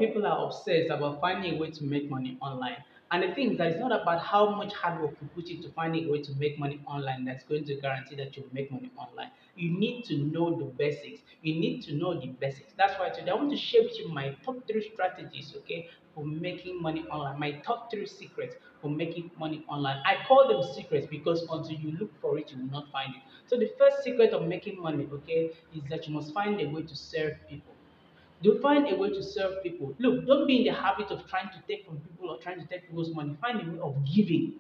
people are obsessed about finding a way to make money online. And the thing is that it's not about how much hard work you put into finding a way to make money online that's going to guarantee that you'll make money online. You need to know the basics. You need to know the basics. That's why today I want to share with you my top three strategies, okay, for making money online. My top three secrets for making money online. I call them secrets because until you look for it, you will not find it. So the first secret of making money, okay, is that you must find a way to serve people. Do find a way to serve people. Look, don't be in the habit of trying to take from people or trying to take people's money. Find a way of giving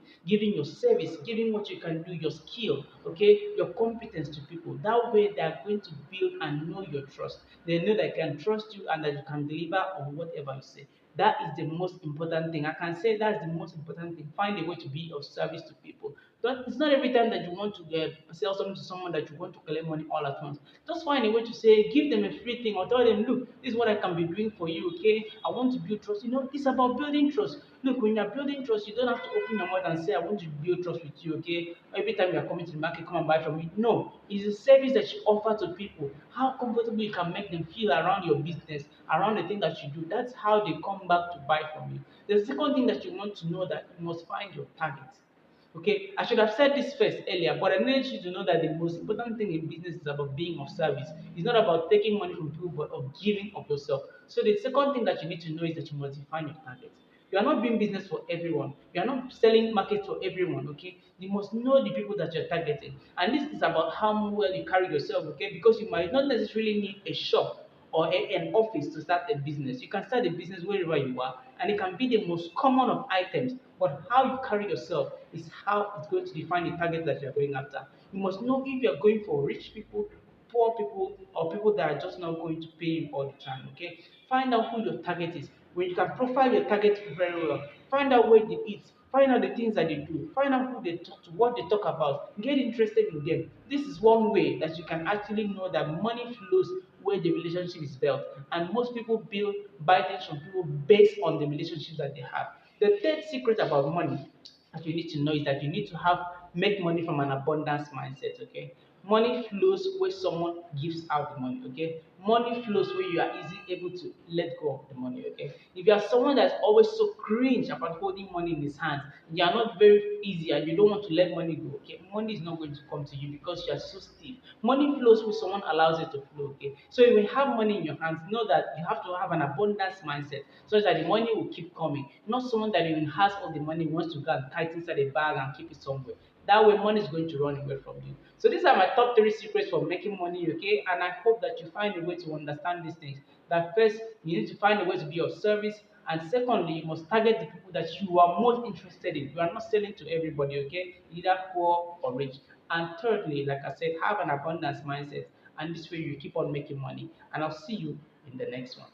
your service, giving what you can do, your skill, okay, your competence to people. That way, they are going to build and know your trust. They know they can trust you and that you can deliver on whatever you say. That is the most important thing. I can say that's the most important thing. Find a way to be of service to people. It's not every time that you want to sell something to someone that you want to collect money all at once. Just find a way to say, give them a free thing or tell them, look, this is what I can be doing for you, okay? I want to build trust. It's about building trust. Look, when you're building trust, you don't have to open your mouth and say, I want to build trust with you, okay? Every time you're coming to the market, come and buy from me. No, it's a service that you offer to people. How comfortable you can make them feel around your business, around the thing that you do. That's how they come back to buy from you. The second thing that you want to know that you must find your target. Okay, I should have said this first earlier, but I need you to know that the most important thing in business is about being of service. It's not about taking money from people, but of giving of yourself. So the second thing that you need to know is that you must define your target. You are not doing business for everyone. You are not selling markets for everyone. Okay, you must know the people that you're targeting, and this is about how well you carry yourself. Okay, because you might not necessarily need a shop or an office to start a business. You can start a business wherever you are, and it can be the most common of items. But how you carry yourself is how it's going to define the target that you're going after. You must know if you're going for rich people, poor people, or people that are just not going to pay you all the time. Okay, find out who your target is. When you can profile your target very well, find out where they eat, find out the things that they do, find out who they talk to, what they talk about, get interested in them. This is one way that you can actually know that money flows where the relationship is built. And most people buy things from people based on the relationships that they have. The third secret about money that you need to know is that you need to have make money from an abundance mindset. Okay, money flows where someone gives out the money. Okay, money flows where you are easily able to let go of the money. Okay, if you are someone that's always so cringe about holding money in his hands, you are not very easy and you don't want to let money go. Okay, money is not going to come to you because you are so stiff. Money flows where someone allows it to flow. Okay, so if you have money in your hands, know that you have to have an abundance mindset so that the money will keep coming. Not someone that even has all the money wants to go and tighten inside a bag and keep it somewhere. That way, money is going to run away from you. So these are my top three secrets for making money. Okay, and I hope that you find a way to understand these things. That first, you need to find a way to be of service. And secondly, you must target the people that you are most interested in. You are not selling to everybody, okay? Either poor or rich. And thirdly, like I said, have an abundance mindset. And this way you keep on making money. And I'll see you in the next one.